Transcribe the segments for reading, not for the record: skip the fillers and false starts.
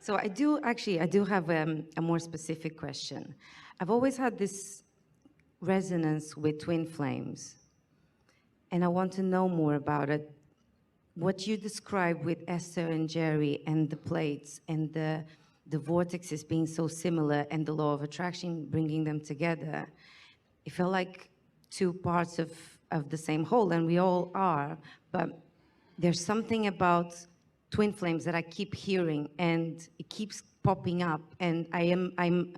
So I do have a more specific question. I've always had this resonance with twin flames, and I want to know more about it. What you described with Esther and Jerry and the plates and the vortexes being so similar and the law of attraction bringing them together, it felt like two parts of the same whole, and we all are, but there's something about twin flames that I keep hearing, and it keeps popping up, and I'm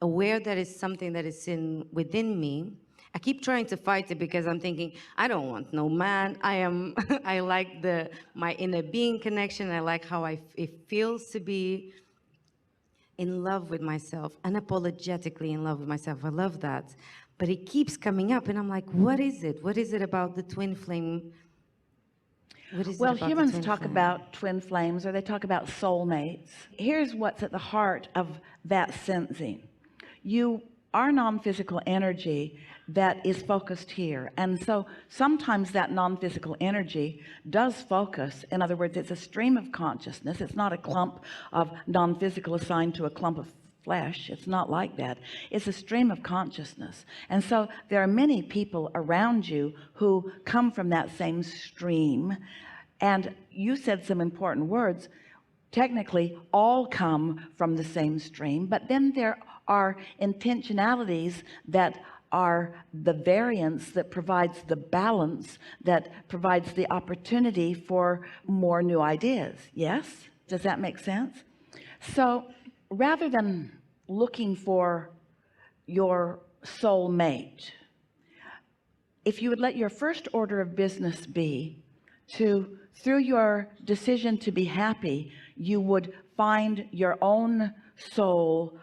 aware that it's something that is within me. I keep trying to fight it because I'm thinking, I don't want no man. I like my inner being connection. I like how it feels to be in love with myself, unapologetically in love with myself. I love that. But it keeps coming up, and I'm like, what is it? What is it about the twin flame? Well, humans talk about twin flames, or they talk about soulmates. Here's what's at the heart of that sensing. You are non-physical energy that is focused here, and so sometimes that non-physical energy does focus. In other words, it's a stream of consciousness. It's not a clump of non-physical assigned to a clump of flesh. It's not like that. It's a stream of consciousness, and so there are many people around you who come from that same stream. And you said some important words. Technically all come from the same stream, but then there are intentionalities that are the variance that provides the balance, that provides the opportunity for more new ideas. Yes, does that make sense? So rather than looking for your soulmate, if you would let your first order of business be to, through your decision to be happy, you would find your own soul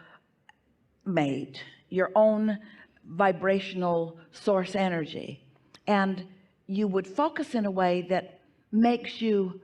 mate, your own vibrational source energy, and you would focus in a way that makes you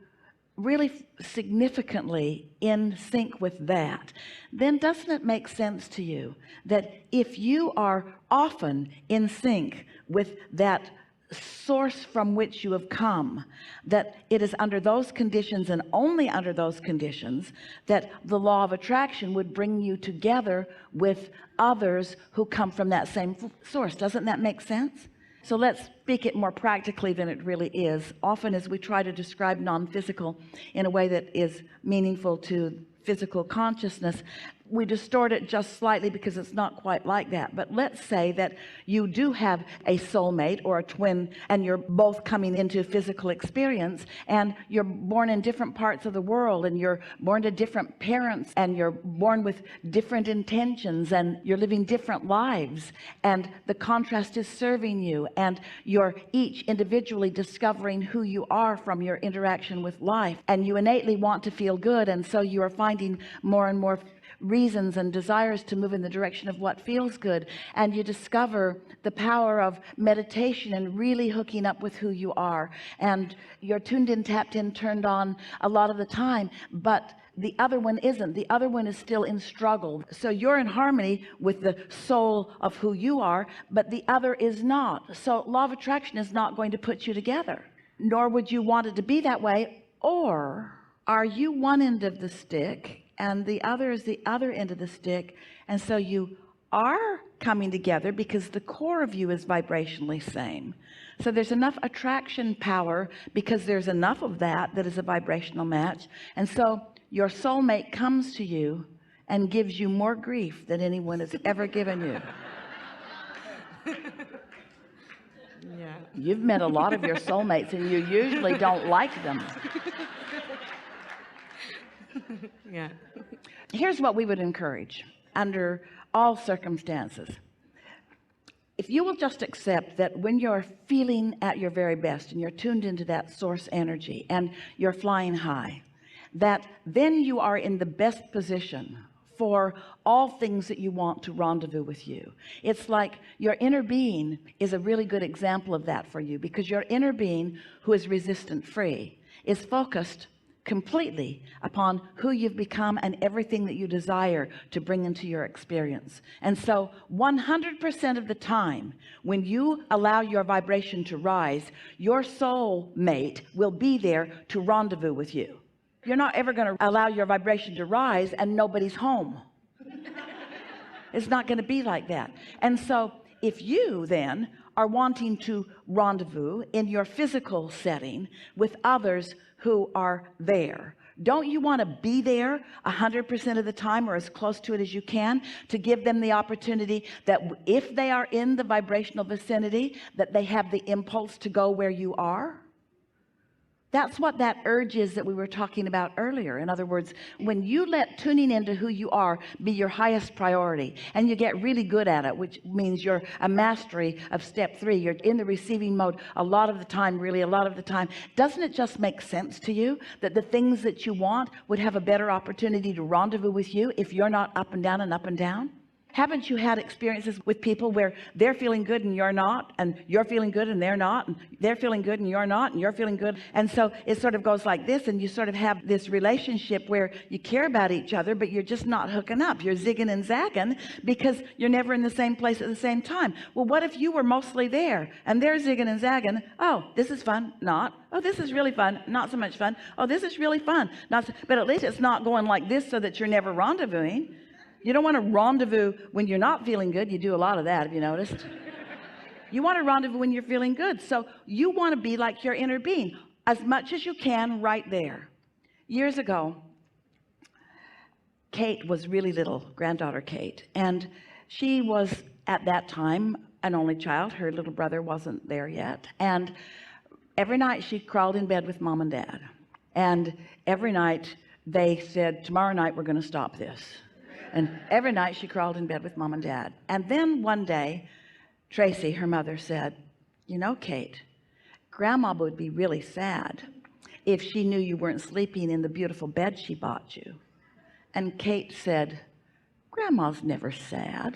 really significantly in sync with that. Then doesn't it make sense to you that if you are often in sync with that source from which you have come, that it is under those conditions and only under those conditions that the law of attraction would bring you together with others who come from that same source? Doesn't that make sense? So let's speak it more practically than it really is. Often as we try to describe non-physical in a way that is meaningful to physical consciousness, we distort it just slightly because it's not quite like that. But let's say that you do have a soulmate or a twin, and you're both coming into physical experience, and you're born in different parts of the world, and you're born to different parents, and you're born with different intentions, and you're living different lives, and the contrast is serving you, and you're each individually discovering who you are from your interaction with life, and you innately want to feel good, and so you are finding more and more reasons and desires to move in the direction of what feels good, and you discover the power of meditation and really hooking up with who you are, and you're tuned in, tapped in, turned on a lot of the time, but the other one isn't. The other one is still in struggle. So you're in harmony with the soul of who you are, but the other is not. So law of attraction is not going to put you together, nor would you want it to be that way. Or are you one end of the stick and the other is the other end of the stick, and so you are coming together because the core of you is vibrationally same? So there's enough attraction power because there's enough of that is a vibrational match, and so your soulmate comes to you and gives you more grief than anyone has ever given you. Yeah. You've met a lot of your soulmates and you usually don't like them. Yeah. Here's what we would encourage under all circumstances. If you will just accept that when you're feeling at your very best and you're tuned into that source energy and you're flying high, that then you are in the best position for all things that you want to rendezvous with you. It's like your inner being is a really good example of that for you, because your inner being, who is resistant free, is focused completely upon who you've become and everything that you desire to bring into your experience. And so 100% of the time, when you allow your vibration to rise, your soul mate will be there to rendezvous with you. You're not ever going to allow your vibration to rise and nobody's home. It's not going to be like that. And so if you then are wanting to rendezvous in your physical setting with others who are there, don't you want to be there 100% of the time, or as close to it as you can, to give them the opportunity that if they are in the vibrational vicinity, that they have the impulse to go where you are? That's what that urge is that we were talking about earlier. In other words, when you let tuning into who you are be your highest priority, and you get really good at it, which means you're a mastery of step 3, you're in the receiving mode a lot of the time, really a lot of the time. Doesn't it just make sense to you that the things that you want would have a better opportunity to rendezvous with you if you're not up and down and up and down? Haven't you had experiences with people where they're feeling good and you're not, and you're feeling good and they're not, and they're feeling good and you're not, and you're feeling good? And so it sort of goes like this, and you sort of have this relationship where you care about each other, but you're just not hooking up. You're zigging and zagging because you're never in the same place at the same time. Well, what if you were mostly there and they're zigging and zagging? Oh, this is fun. Not. Oh, this is really fun. Not so much fun. Oh, this is really fun. Not so, but at least it's not going like this so that you're never rendezvousing. You don't want to rendezvous when you're not feeling good. You do a lot of that, have you noticed? You want to rendezvous when you're feeling good. So you want to be like your inner being as much as you can right there. Years ago, Kate was really little, granddaughter Kate, and she was at that time an only child. Her little brother wasn't there yet, and every night she crawled in bed with mom and dad, and every night they said, tomorrow night we're going to stop this. And every night she crawled in bed with mom and dad. And then one day, Tracy, her mother, said, you know, Kate, grandma would be really sad if she knew you weren't sleeping in the beautiful bed she bought you. And Kate said, grandma's never sad.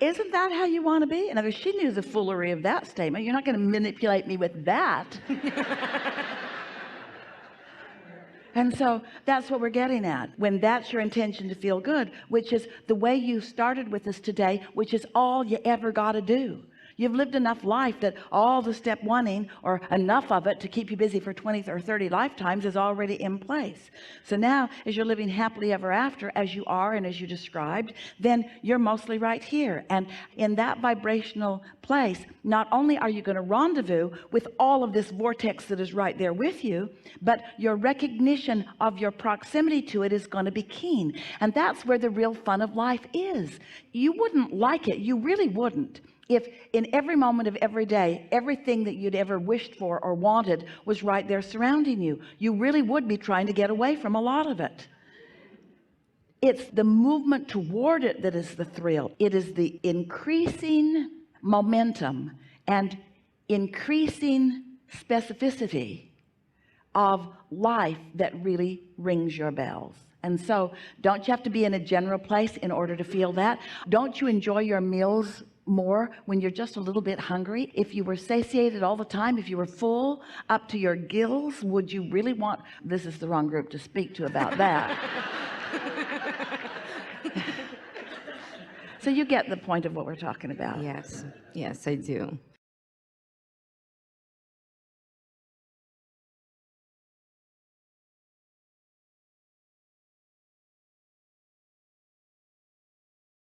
Isn't that how you want to be? In other words, she knew the foolery of that statement. You're not going to manipulate me with that. And so that's what we're getting at when that's your intention to feel good, which is the way you started with us today, which is all you ever got to do. You've lived enough life that all the step wanting, or enough of it to keep you busy for 20 or 30 lifetimes, is already in place. So now as you're living happily ever after, as you are and as you described, then you're mostly right here. And in that vibrational place, not only are you going to rendezvous with all of this vortex that is right there with you, but your recognition of your proximity to it is going to be keen. And that's where the real fun of life is. You wouldn't like it. You really wouldn't. If in every moment of every day, everything that you'd ever wished for or wanted was right there surrounding you, you really would be trying to get away from a lot of it. It's the movement toward it that is the thrill. It is the increasing momentum and increasing specificity of life that really rings your bells. And so don't you have to be in a general place in order to feel that? Don't you enjoy your meals more when you're just a little bit hungry? If you were satiated all the time, if you were full up to your gills, would you really want, this is the wrong group to speak to about that. So you get the point of what we're talking about. Yes, yes, I do.